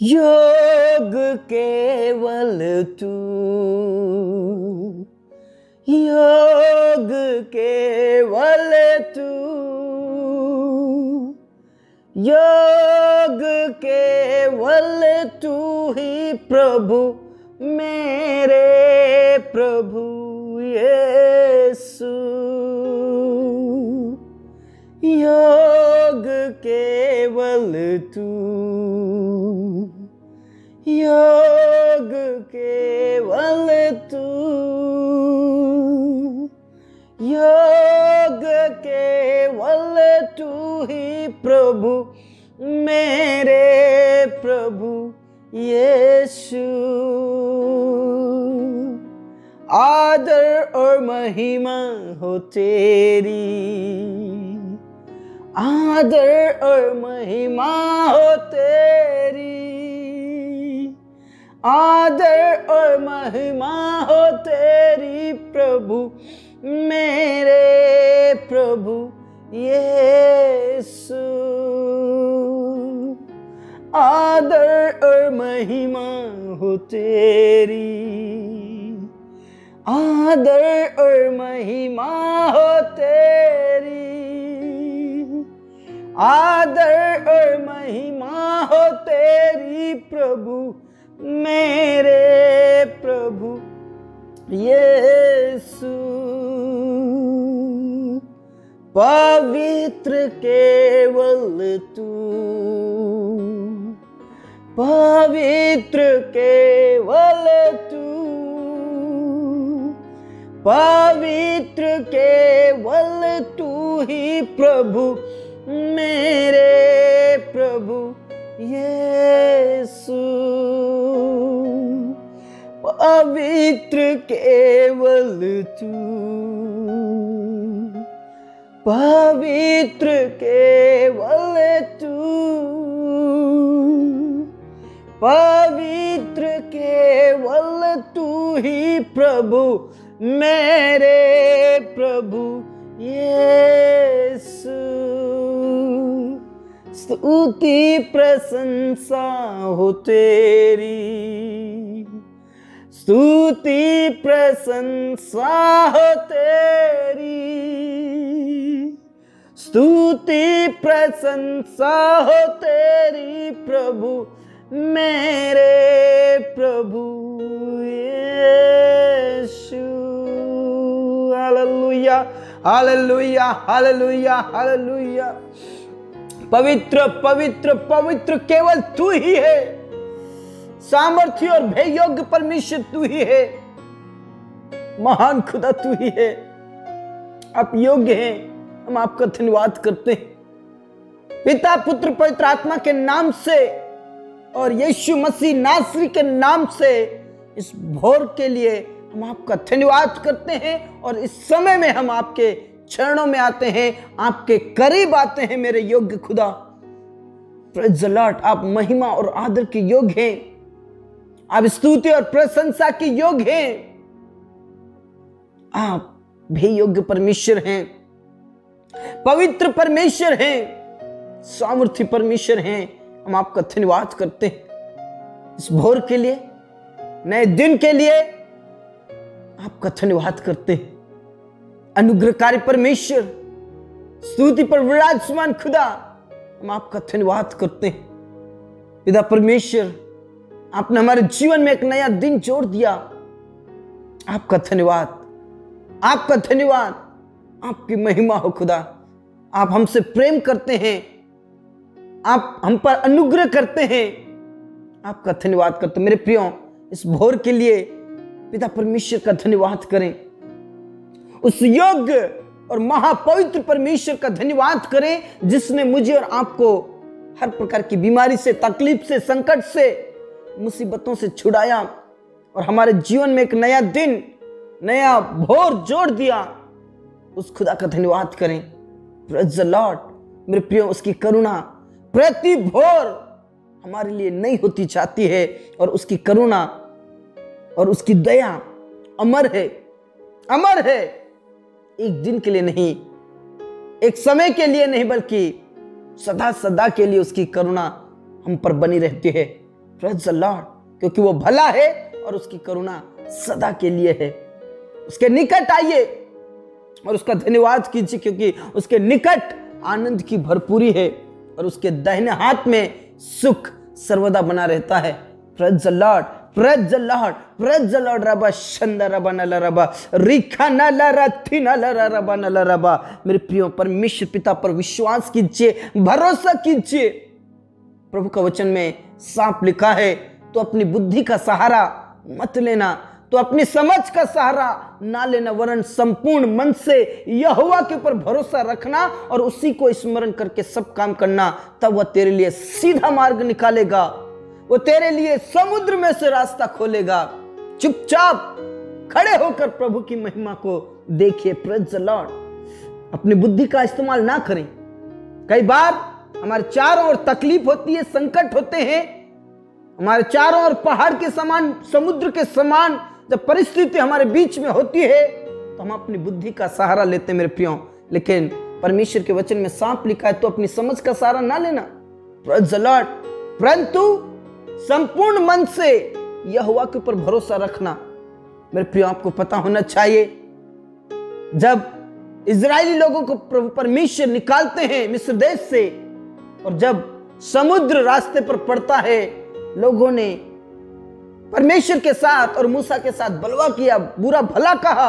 योग केवल तू, योग केवल तू, योग केवल तू ही प्रभु, मेरे प्रभु यीशु। योग केवल तू, योग केवल तू, योग केवल तू ही प्रभु, मेरे प्रभु यीशु। आदर और महिमा हो तेरी, आदर और महिमा हो तेरी, आदर और महिमा हो तेरी प्रभु, मेरे प्रभु यीशु। आदर और महिमा हो तेरी, आदर और महिमा हो तेरी, आदर और महिमा हो तेरी प्रभु, मेरे प्रभु यीशु। पवित्र केवल तू, पवित्र केवल तू, पवित्र केवल तू ही प्रभु, मेरे प्रभु यीशु। पवित्र केवल तू, पवित्र केवल तू, पवित्र केवल तू ही प्रभु, मेरे प्रभु यीशु। स्तुति प्रशंसा हो तेरी, स्तुति प्रशंसा हो तेरी, स्तुति प्रशंसा हो तेरी प्रभु, मेरे प्रभु Yeshu. Hallelujah, hallelujah, hallelujah, hallelujah. पवित्र पवित्र पवित्र केवल तू ही है, सामर्थ्य और भय योग्य परमेश्वर तू ही है, महान खुदा तू ही है। आप योग्य हैं, हम आपका धन्यवाद करते हैं पिता पुत्र पवित्र आत्मा के नाम से और यीशु मसीह नासरी के नाम से। इस भोर के लिए हम आपका धन्यवाद करते हैं और इस समय में हम आपके चरणों में आते हैं, आपके करीब आते हैं मेरे योग्य खुदा। Praise the Lord. आप महिमा और आदर के योग्य हैं, आप स्तुति और प्रशंसा के योग्य हैं, आप भी योग्य परमेश्वर हैं, पवित्र परमेश्वर हैं, सामर्थ्य परमेश्वर हैं। हम आपका धन्यवाद करते हैं इस भोर के लिए, नए दिन के लिए आपका धन्यवाद करते हैं। अनुग्रहकारी परमेश्वर, स्तुति पर विराजमान खुदा, हम आपका धन्यवाद करते हैं। पिता परमेश्वर, आपने हमारे जीवन में एक नया दिन जोड़ दिया, आपका धन्यवाद, आपका धन्यवाद। आपकी महिमा हो खुदा। आप हमसे प्रेम करते हैं, आप हम पर अनुग्रह करते हैं, आपका धन्यवाद करते हैं। मेरे प्रियो, इस भोर के लिए पिता परमेश्वर का धन्यवाद करें, उस योग्य और महापवित्र परमेश्वर का धन्यवाद करें जिसने मुझे और आपको हर प्रकार की बीमारी से, तकलीफ से, संकट से, मुसीबतों से छुड़ाया और हमारे जीवन में एक नया दिन, नया भोर जोड़ दिया। उस खुदा का धन्यवाद करें। Praise the Lord. मेरे प्रियो, उसकी करुणा प्रति भोर हमारे लिए नई होती जाती है और उसकी करुणा और उसकी दया अमर है, अमर है। एक दिन के लिए नहीं, एक समय के लिए नहीं, बल्कि सदा सदा के लिए उसकी करुणा हम पर बनी रहती है। प्रेज़ द लॉर्ड, क्योंकि वो भला है और उसकी करुणा सदा के लिए है। उसके निकट आइए और उसका धन्यवाद कीजिए, क्योंकि उसके निकट आनंद की भरपूरी है और उसके दाहिने हाथ में सुख सर्वदा बना रहता है। Praise the Lord, praise the Lord, praise the Lord. Rava Shanda रबा नला रबा रिखा नला रथी नला रबा नला रबा। मेरे प्रियो, परमेश्वर पिता पर विश्वास कीजिए, भरोसा कीजिए। प्रभु का वचन में साफ लिखा है, तो अपनी बुद्धि का सहारा मत लेना, तो अपनी समझ का सहारा ना लेना, वरन संपूर्ण मन से यहोवा के ऊपर भरोसा रखना और उसी को स्मरण करके सब काम करना। तब वह तेरे लिए सीधा मार्ग निकालेगा, वो तेरे लिए समुद्र में से रास्ता खोलेगा। चुपचाप खड़े होकर प्रभु की महिमा को देखिए। Praise the Lord. अपनी बुद्धि का इस्तेमाल ना करें। कई बार हमारे चारों ओर तकलीफ होती है, संकट होते हैं, हमारे चारों ओर पहाड़ के समान, समुद्र के समान जब परिस्थिति हमारे बीच में होती है तो हम अपनी बुद्धि का सहारा लेते हैं मेरे प्रियो। लेकिन परमेश्वर के वचन में साफ लिखा है, तो अपनी समझ का सहारा ना लेना। Praise the Lord. परंतु संपूर्ण मन से यहोवा के ऊपर भरोसा रखना। मेरे प्रियो, आपको पता होना चाहिए, जब इजरायली लोगों को प्रभु परमेश्वर निकालते हैं मिस्र देश से, और जब समुद्र रास्ते पर पड़ता है, लोगों ने परमेश्वर के साथ और मूसा के साथ बलवा किया, बुरा भला कहा,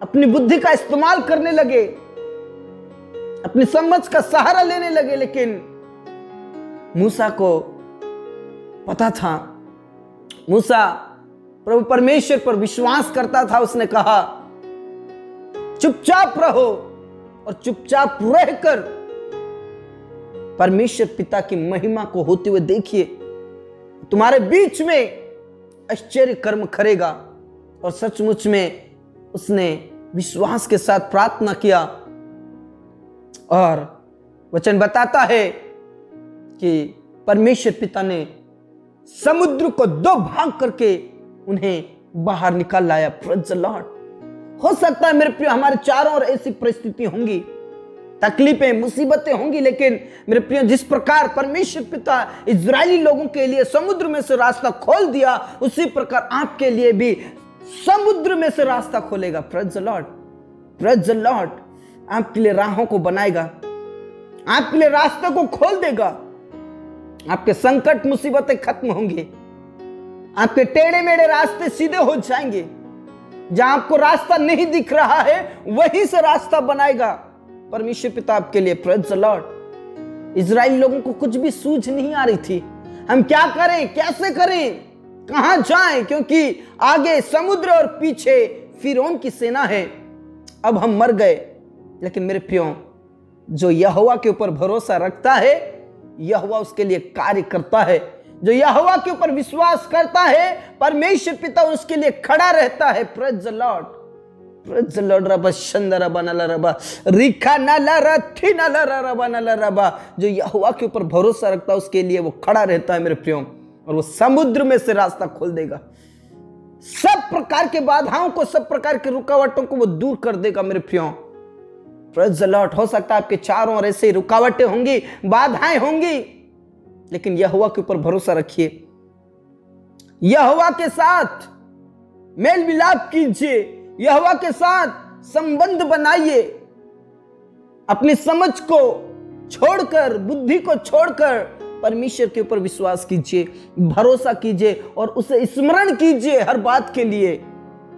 अपनी बुद्धि का इस्तेमाल करने लगे, अपनी समझ का सहारा लेने लगे। लेकिन मूसा को पता था, मूसा प्रभु परमेश्वर पर विश्वास करता था। उसने कहा, चुपचाप रहो और चुपचाप रहकर परमेश्वर पिता की महिमा को होते हुए देखिए, तुम्हारे बीच में आश्चर्य कर्म करेगा। और सचमुच में उसने विश्वास के साथ प्रार्थना किया, और वचन बताता है कि परमेश्वर पिता ने समुद्र को 2 भाग करके उन्हें बाहर निकाल लाया। Praise the Lord. हो सकता है मेरे प्रिय, हमारे चारों ओर ऐसी परिस्थिति होंगी, तकलीफें, मुसीबतें होंगी, लेकिन मेरे प्रिय, जिस प्रकार परमेश्वर पिता इजरायली लोगों के लिए समुद्र में से रास्ता खोल दिया, उसी प्रकार आपके लिए भी समुद्र में से रास्ता खोलेगा। Praise the Lord, praise the Lord. आपके लिए राहों को बनाएगा, आपके लिए रास्ते को खोल देगा। आपके संकट मुसीबतें खत्म होंगे, आपके टेढ़े मेढ़े रास्ते सीधे हो जाएंगे। जहां आपको रास्ता नहीं दिख रहा है, वहीं से रास्ता बनाएगा परमेश्वर पिता आपके लिए। Praise the Lord. इजराइल लोगों को कुछ भी सूझ नहीं आ रही थी, हम क्या करें, कैसे करें, कहां जाएं, क्योंकि आगे समुद्र और पीछे फिरौन की सेना है। अब हम मर गए। लेकिन मेरे प्रियो, जो यहोवा के ऊपर भरोसा रखता है, यहोवा उसके लिए कार्य करता है। जो यहोवा के ऊपर विश्वास करता है, परमेश्वर पिता उसके लिए खड़ा रहता है। Praise the Lord, praise the Lord. Rava Shanda रबा नला रबा रिखा नला रथी नला रबा नला रबा। जो यहोवा के ऊपर भरोसा रखता है, उसके लिए वो खड़ा रहता है मेरे प्रियो, और वो समुद्र में से रास्ता खोल देगा। सब प्रकार के बाधाओं को, सब प्रकार के रुकावटों को वो दूर कर देगा मेरे प्रियो। Praise the Lord. हो सकता है आपके चारों ओर ऐसे रुकावटें होंगी, बाधाएं होंगी, लेकिन यहोवा के ऊपर भरोसा रखिए। यहोवा के साथ मेल मिलाप कीजिए, यहोवा के साथ संबंध बनाइए। अपनी समझ को छोड़कर, बुद्धि को छोड़कर परमेश्वर के ऊपर विश्वास कीजिए, भरोसा कीजिए और उसे स्मरण कीजिए हर बात के लिए।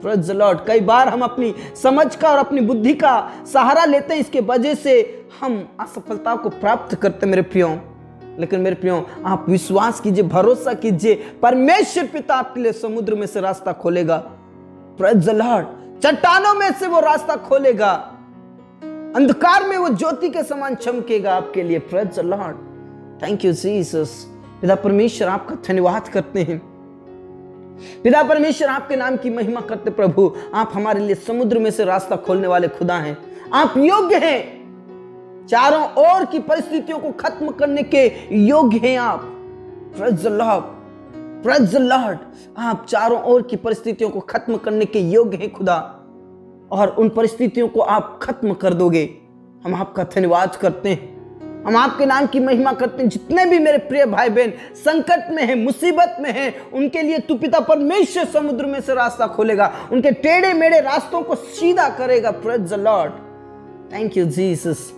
Praise the Lord. कई बार हम अपनी समझ का और अपनी बुद्धि का सहारा लेते हैं, इसके वजह से हम असफलता को प्राप्त करते मेरे प्रियो। लेकिन मेरे प्रियो, आप विश्वास कीजिए, भरोसा कीजिए, परमेश्वर पिता आपके लिए समुद्र में से रास्ता खोलेगा। Praise the Lord. चट्टानों में से वो रास्ता खोलेगा, अंधकार में वो ज्योति के समान चमकेगा आपके लिए। Praise the Lord. Thank you Jesus. पिता परमेश्वर, आपका धन्यवाद करते हैं। पिता परमेश्वर, आपके नाम की महिमा करते। प्रभु, आप हमारे लिए समुद्र में से रास्ता खोलने वाले खुदा हैं। आप योग्य हैं, चारों ओर की परिस्थितियों को खत्म करने के योग्य हैं आप। Praise the Lord, praise the Lord. आप चारों ओर की परिस्थितियों को खत्म करने के योग्य हैं खुदा, और उन परिस्थितियों को आप खत्म कर दोगे। हम आपका धन्यवाद करते हैं। हम आपके नाम की महिमा करते हैं। जितने भी मेरे प्रिय भाई बहन संकट में हैं, मुसीबत में हैं, उनके लिए तू पिता परमेश्वर समुद्र में से रास्ता खोलेगा, उनके टेढ़े मेढ़े रास्तों को सीधा करेगा। Praise the Lord. Thank you Jesus,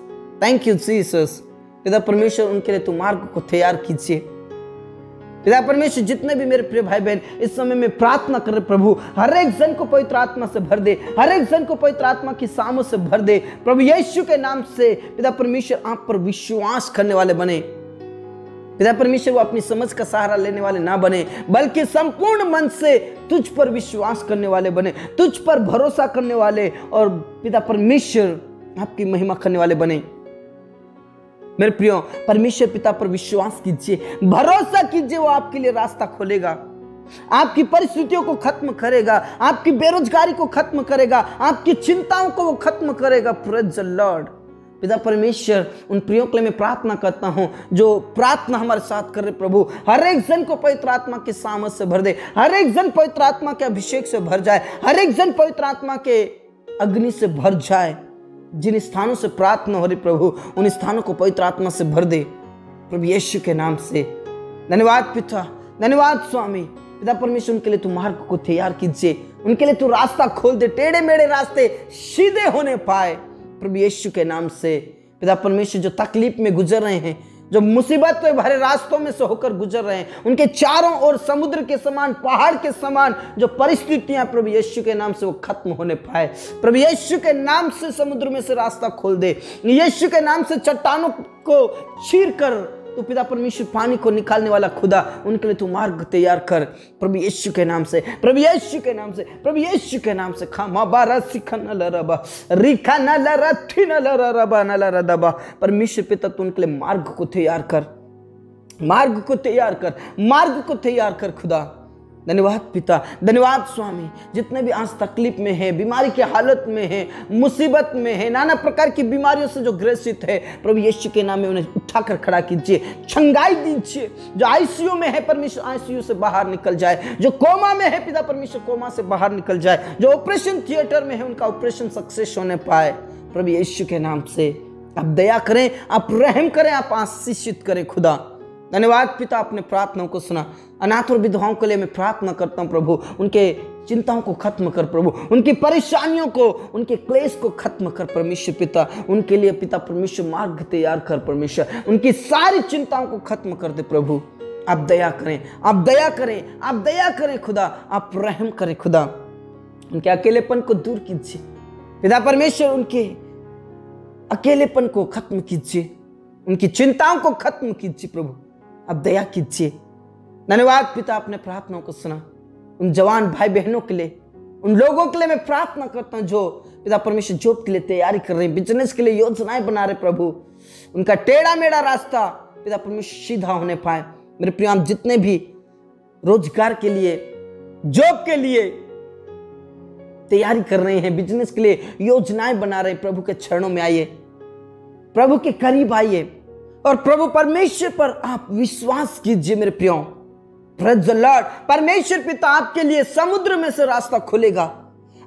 thank you Jesus. पिता परमेश्वर उनके लिए तू मार्ग को तैयार कीजिए। पिता परमेश्वर जितने भी मेरे प्रिय भाई बहन इस समय में प्रार्थना कर रहे प्रभु, हर एक जन को पवित्र आत्मा से भर दे, हर एक जन को पवित्र आत्मा की सामों से भर दे प्रभु यीशु के नाम से। पिता परमेश्वर आप पर विश्वास करने वाले बने। पिता परमेश्वर वो अपनी समझ का सहारा लेने वाले ना बने, बल्कि संपूर्ण मन से तुझ पर विश्वास करने वाले बने, तुझ पर भरोसा करने वाले, और पिता परमेश्वर आपकी महिमा करने वाले बने। मेरे प्रियो, परमेश्वर पिता पर विश्वास कीजिए, भरोसा कीजिए, वो आपके लिए रास्ता खोलेगा, आपकी परिस्थितियों को खत्म करेगा, आपकी बेरोजगारी को खत्म करेगा, आपकी चिंताओं को वो खत्म करेगा। Praise the Lord. पिता परमेश्वर उन प्रियों के लिए मैं प्रार्थना करता हूं जो प्रार्थना हमारे साथ कर रहे प्रभु, हर एक जन को पवित्र आत्मा के सामर्थ से भर दे, हर एक जन पवित्र आत्मा के अभिषेक से भर जाए, हर एक जन पवित्र आत्मा के अग्नि से भर जाए। जिन स्थानों से प्रार्थना हो रही प्रभु, उन स्थानों को पवित्र आत्मा से भर दे प्रभु यीशु के नाम से। धन्यवाद पिता, धन्यवाद स्वामी। पिता परमेश्वर उनके लिए तू मार्ग को तैयार कीजिए, उनके लिए तू रास्ता खोल दे, टेढ़े मेढ़े रास्ते सीधे होने पाए प्रभु यीशु के नाम से। पिता परमेश्वर जो तकलीफ में गुजर रहे हैं, जो मुसीबत में भरे रास्तों में से होकर गुजर रहे हैं, उनके चारों ओर समुद्र के समान, पहाड़ के समान जो परिस्थितियां प्रभु यीशु के नाम से वो खत्म होने पाए। प्रभु यीशु के नाम से समुद्र में से रास्ता खोल दे, यीशु के नाम से चट्टानों को चीर कर तो पिता परमेश्वर पानी को निकालने वाला खुदा, उनके लिए तू मार्ग तैयार कर प्रभु यीशु के नाम से, प्रभु यीशु के नाम से, प्रभु यीशु के नाम से। खामा बारा सिखन लरबा रिखा न लरथि न लरबा न लरदबा। परमेश्वर पिता तू उनके लिए मार्ग को तैयार कर, मार्ग को तैयार कर, मार्ग को तैयार कर खुदा। धन्यवाद पिता, धन्यवाद स्वामी। जितने भी आज तकलीफ में है, बीमारी की हालत में है, मुसीबत में है, नाना प्रकार की बीमारियों से जो ग्रसित है, प्रभु यीशु के नाम में उन्हें उठाकर खड़ा कीजिए, छंगाई दीजिए। जो आईसीयू में है परमेश्वर आईसीयू से बाहर निकल जाए, जो कोमा में है पिता परमेश्वर कोमा से बाहर निकल जाए, जो ऑपरेशन थिएटर में है उनका ऑपरेशन सक्सेस होने पाए प्रभु यीशु के नाम से। आप दया करें, आप रहम करें, आप आशीषित करें खुदा। धन्यवाद पिता, अपने प्रार्थनाओं को सुना। अनाथ और विधवाओं के लिए मैं प्रार्थना करता हूं प्रभु, उनके चिंताओं को खत्म कर प्रभु, उनकी परेशानियों को, उनके क्लेश को खत्म कर परमेश्वर पिता। उनके लिए पिता परमेश्वर मार्ग तैयार कर परमेश्वर, उनकी सारी चिंताओं को खत्म कर दे प्रभु। आप दया करें, आप दया करें, आप दया करें खुदा, आप रहम करें खुदा। उनके अकेलेपन को दूर कीजिए पिता परमेश्वर, उनके अकेलेपन को खत्म कीजिए, उनकी चिंताओं को खत्म कीजिए प्रभु, अब दया कीजिए। धन्यवाद पिता, अपने प्रार्थनाओं को सुना। उन जवान भाई बहनों के लिए, उन लोगों के लिए मैं प्रार्थना करता हूं जो पिता परमेश्वर जॉब के लिए तैयारी कर रहे हैं, बिजनेस के लिए योजनाएं बना रहे प्रभु, उनका टेढ़ा मेढ़ा रास्ता पिता परमेश्वर सीधा होने पाए। मेरे प्रिय, आप जितने भी रोजगार के लिए, जॉब के लिए तैयारी कर रहे हैं, बिजनेस के लिए योजनाएं बना रहे हैं, प्रभु के चरणों में आइए, प्रभु के करीब आइए और प्रभु परमेश्वर पर आप विश्वास कीजिए। मेरे प्रियो, प्रेज द लॉर्ड। परमेश्वर पिता आपके लिए समुद्र में से रास्ता खोलेगा,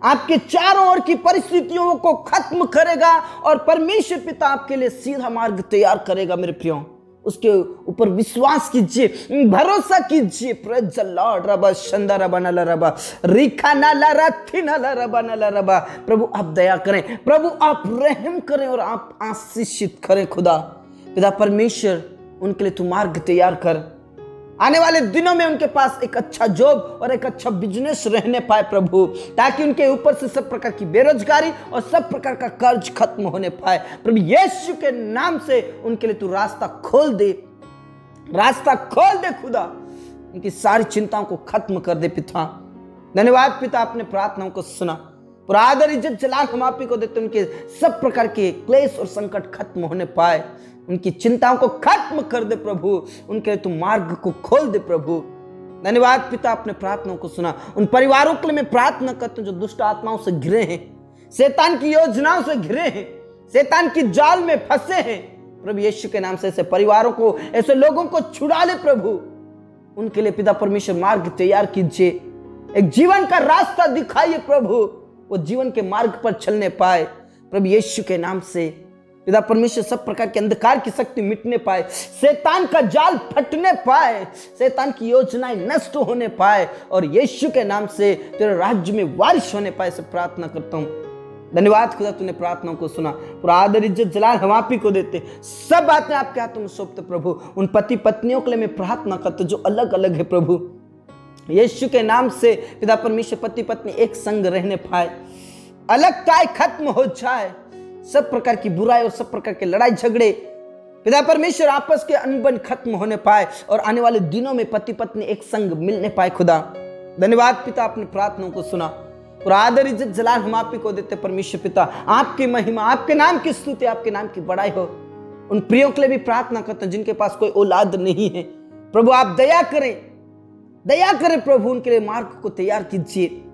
आपके चारों ओर की परिस्थितियों को खत्म करेगा और परमेश्वर पिता आपके लिए सीधा मार्ग तैयार करेगा। मेरे प्रियो, उसके ऊपर विश्वास कीजिए, भरोसा कीजिए। Praise the Lord. Rava Shanda रबा नला रबा रिखा नला रथि नला रबा नला रबा। प्रभु आप दया करें, प्रभु आप रहम करें और आप आशीषित करें खुदा। पिता परमेश्वर उनके लिए तू मार्ग तैयार कर, आने वाले दिनों में उनके पास एक अच्छा जॉब और एक अच्छा बिजनेस रहने पाए प्रभु, ताकि उनके ऊपर से सब प्रकार की बेरोजगारी और सब प्रकार का कर्ज खत्म होने पाए। प्रभु यीशु के नाम से उनके लिए तू रास्ता खोल दे, रास्ता खोल दे खुदा, उनकी सारी चिंताओं को खत्म कर दे पिता। धन्यवाद पिता, अपने प्रार्थनाओं को सुना। पूरा आदर इज्जत जलाल हम आप ही को देते, उनके सब प्रकार के क्लेश और संकट खत्म होने पाए, उनकी चिंताओं को खत्म कर दे प्रभु, उनके लिए तू मार्ग को खोल दे प्रभु। धन्यवाद पिता, अपने प्रार्थनाओं को सुना। उन परिवारों के लिए मैं प्रार्थना करता हूं जो दुष्ट आत्माओं से घिरे हैं, शैतान की योजनाओं से घिरे हैं, शैतान की जाल में फंसे हैं। प्रभु यीशु के नाम से ऐसे परिवारों को, ऐसे लोगों को छुड़ा ले प्रभु। उनके लिए पिता परमेश्वर मार्ग तैयार कीजिए, एक जीवन का रास्ता दिखाइए प्रभु, वो जीवन के मार्ग पर चलने पाए प्रभु यीशु के नाम से। पिता परमेश्वर सब प्रकार के अंधकार की शक्ति मिटने पाए, शैतान का जाल फटने पाए, शैतान की योजनाएं नष्ट होने पाए और यीशु के नाम से तेरे राज्य में वारिश होने पाए से प्रार्थना करता हूँ। धन्यवाद खुदा, तूने प्रार्थनाओं को सुना। पूरा आदर इज्जत जलाल हम आप ही को देते, सब बातें आपके हाथों में सौंपते प्रभु। उन पति पत्नियों के लिए मैं प्रार्थना करता जो अलग अलग है प्रभु, यीशु के नाम से पिता परमेश्वर पति पत्नी एक संग रहने पाए, अलगताएं खत्म हो जाए, सब प्रकार की बुराई और सब प्रकार के लड़ाई झगड़े पिता परमेश्वर आपस के अनबन खत्म होने पाए और आने वाले दिनों में पति पत्नी एक संग मिलने पाए खुदा। धन्यवाद पिता, अपनी प्रार्थनाओं को सुना। और आदर इज्जत जलाल हम आप ही को देते परमेश्वर पिता। आपकी महिमा, आपके नाम की स्तुति, आपके नाम की बड़ाई हो। उन प्रियों के लिए भी प्रार्थना करते हैं जिनके पास कोई औलाद नहीं है प्रभु, आप दया करें, दया करें प्रभु, उनके लिए मार्ग को तैयार कीजिए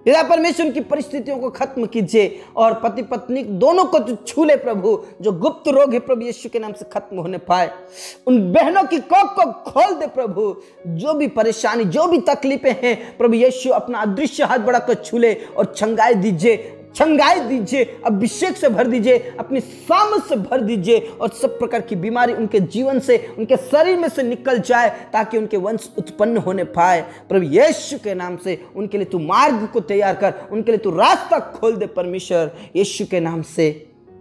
पिता परमेश्वर, उनकी परिस्थितियों को खत्म कीजिए और पति पत्नी दोनों को तो छू ले प्रभु। जो गुप्त रोग है प्रभु यीशु के नाम से खत्म होने पाए, उन बहनों की कोख को खोल दे प्रभु। जो भी परेशानी, जो भी तकलीफें हैं प्रभु यीशु अपना अदृश्य हाथ बढ़ाकर छू ले और छंगाई दीजिए, छंगाई दीजिए, अभिषेक से भर दीजिए, अपनी सामर्थ से भर दीजिए और सब प्रकार की बीमारी उनके जीवन से, उनके शरीर में से निकल जाए ताकि उनके वंश उत्पन्न होने पाए प्रभु यीशु के नाम से। उनके लिए तू मार्ग को तैयार कर, उनके लिए तू रास्ता खोल दे परमेश्वर यीशु के नाम से।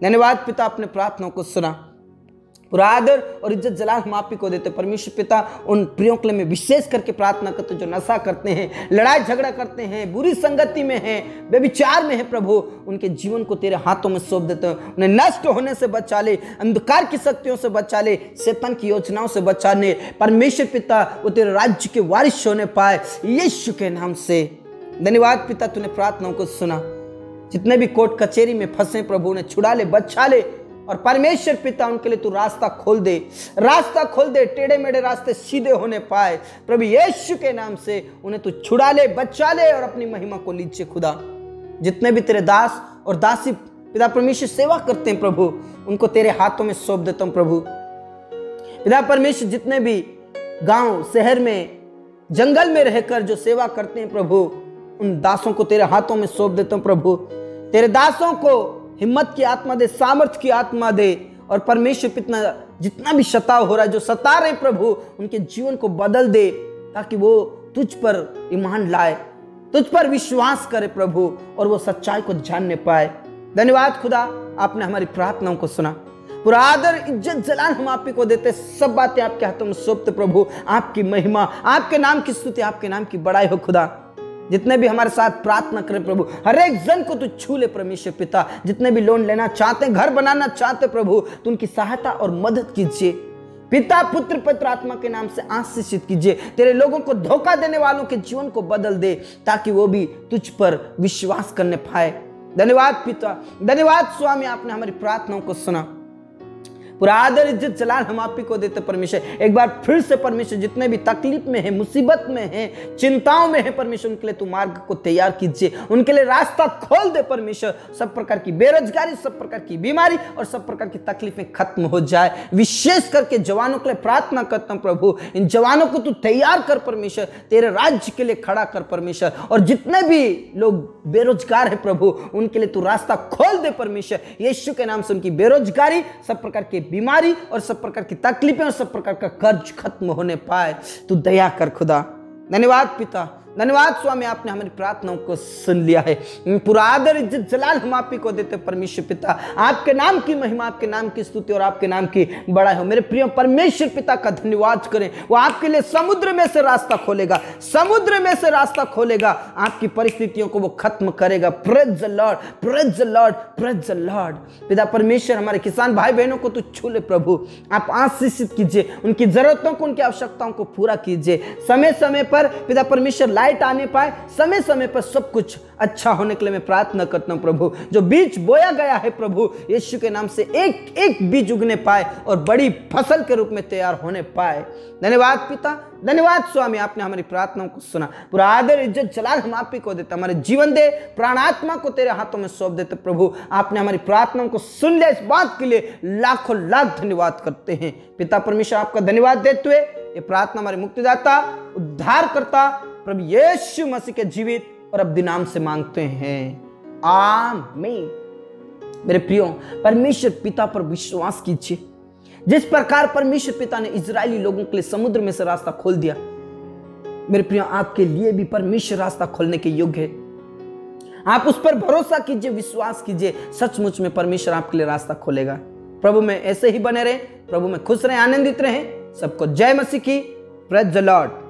धन्यवाद पिता, अपने प्रार्थनाओं को सुना। पूरा आदर और इज्जत जलाल हम आप ही को देते परमेश्वर पिता। उन प्रियों के लिए मैं विशेष करके प्रार्थना करते जो नशा करते हैं, लड़ाई झगड़ा करते हैं, बुरी संगति में हैं, बेविचार में है प्रभु, उनके जीवन को तेरे हाथों में सौंप देते हैं। उन्हें नष्ट होने से बचा ले, अंधकार की शक्तियों से बचा ले, शैतान की योजनाओं से बचा ले परमेश्वर पिता। वो तेरे राज्य के वारिश होने पाए यीशु के नाम से। धन्यवाद पिता, तूने प्रार्थनाओं को सुना। जितने भी कोर्ट कचहरी में फंसे प्रभु उन्हें छुड़ा ले, बचा ले और परमेश्वर पिता उनके लिए तू रास्ता खोल दे, रास्ता खोल दे, टेढ़े मेढ़े रास्ते सीधे होने पाए प्रभु यीशु के नाम से। उन्हें तू छुड़ा ले, बचा ले और अपनी महिमा को लीजिए खुदा। जितने भी तेरे दास और दासी पिता परमेश्वर सेवा करते हैं प्रभु, उनको तेरे हाथों में सौंप देता हूं प्रभु पिता परमेश्वर। जितने भी गांव शहर में जंगल में रहकर जो सेवा करते हैं प्रभु, उन दासों को तेरे हाथों में सौंप देता हूं प्रभु। तेरे दासों को हिम्मत की आत्मा दे, सामर्थ की आत्मा दे और परमेश्वर पिता जितना भी सताव हो रहा है, जो सता रहे प्रभु, उनके जीवन को बदल दे ताकि वो तुझ पर ईमान लाए, तुझ पर विश्वास करे प्रभु और वो सच्चाई को जानने पाए। धन्यवाद खुदा, आपने हमारी प्रार्थनाओं को सुना। पूरा आदर इज्जत जलाल हम आप ही को देते, सब बातें आपके हाथों में सौंपते प्रभु। आपकी महिमा, आपके नाम की स्तुति, आपके नाम की बड़ाई हो खुदा। जितने भी हमारे साथ प्रार्थना करें प्रभु, हर एक जन को तू छू ले परमेश्वर पिता। जितने भी लोन लेना चाहते हैं, घर बनाना चाहते प्रभु, तू उनकी सहायता और मदद कीजिए पिता, पुत्र पवित्र आत्मा के नाम से आशीषित कीजिए। तेरे लोगों को धोखा देने वालों के जीवन को बदल दे ताकि वो भी तुझ पर विश्वास करने पाए। धन्यवाद पिता, धन्यवाद स्वामी, आपने हमारी प्रार्थनाओं को सुना। पूरा आदर इज्जत जलाल हम आप ही को देते परमेश्वर। एक बार फिर से परमेश्वर, जितने भी तकलीफ में है, मुसीबत में है, चिंताओं में है परमेश्वर, उनके लिए तू मार्ग को तैयार कीजिए, उनके लिए रास्ता खोल दे परमेश्वर। सब प्रकार की बेरोजगारी, सब प्रकार की बीमारी और सब प्रकार की तकलीफें खत्म हो जाए। विशेष करके जवानों के लिए प्रार्थना करता हूं प्रभु, इन जवानों को तू तैयार कर परमेश्वर, तेरे राज्य के लिए खड़ा कर परमेश्वर। और जितने भी लोग बेरोजगार है प्रभु, उनके लिए तू रास्ता खोल दे परमेश्वर यीशु के नाम से। उनकी बेरोजगारी, सब प्रकार के बीमारी और सब प्रकार की तकलीफें और सब प्रकार का कर्ज खत्म होने पाए, तू दया कर खुदा। धन्यवाद पिता, धन्यवाद स्वामी, आपने हमारी प्रार्थनाओं को सुन लिया है। पूरा आदर इज्जत जलाल हम आप ही को देते परमेश्वर पिता। आपके नाम की महिमा, आपके नाम की स्तुति और आपके नाम की बड़ाई हो। मेरे प्रिय परमेश्वर पिता का धन्यवाद करें, वो आपके लिए समुद्र में से रास्ता खोलेगा, समुद्र में से रास्ता खोलेगा, आपकी परिस्थितियों को वो खत्म करेगा। Praise the Lord, praise the Lord, praise the Lord. पिता परमेश्वर, हमारे किसान भाई बहनों को तो छू ले प्रभु, आप आशीषित कीजिए, उनकी जरूरतों को, उनकी आवश्यकताओं को पूरा कीजिए। समय समय पर पिता परमेश्वर लाइट आने पाए, समय समय पर सब कुछ अच्छा होने के लिए मैं प्रार्थना करता हूं प्रभु। जो बीज बोया गया है प्रभु यीशु के नाम से, एक एक बीज उगने पाए और बड़ी फसल के रूप में तैयार होने पाए। धन्यवाद पिता, धन्यवाद स्वामी, आपने हमारी प्रार्थनाओं को सुना। पूरा आदर इज्जत जलाल हम आप ही को देते, हमारे जीवन दे, प्राण आत्मा को तेरे हाथों में सौंप देते प्रभु। आपने हमारी प्रार्थनाओं को सुन लिया, इस बात के लिए लाखों लाख धन्यवाद करते हैं पिता परमेश्वर। आपका धन्यवाद देते हुए ये प्रार्थना हमारे मुक्तिदाता, उद्धार करता प्रभु यीशु मसीह के जीवित और अब्दी नाम से मांगते हैं, आमीन। मेरे प्रियो, परमेश्वर पिता पर विश्वास कीजिए। जिस प्रकार परमेश्वर पिता ने इजरायली लोगों के लिए समुद्र में से रास्ता खोल दिया, मेरे प्रियो आपके लिए भी परमेश्वर रास्ता खोलने के योग्य है। आप उस पर भरोसा कीजिए, विश्वास कीजिए, सचमुच में परमेश्वर आपके लिए रास्ता खोलेगा। प्रभु में ऐसे ही बने रहे, प्रभु में खुश रहे, आनंदित रहे। सबको जय मसीह की। Praise the Lord.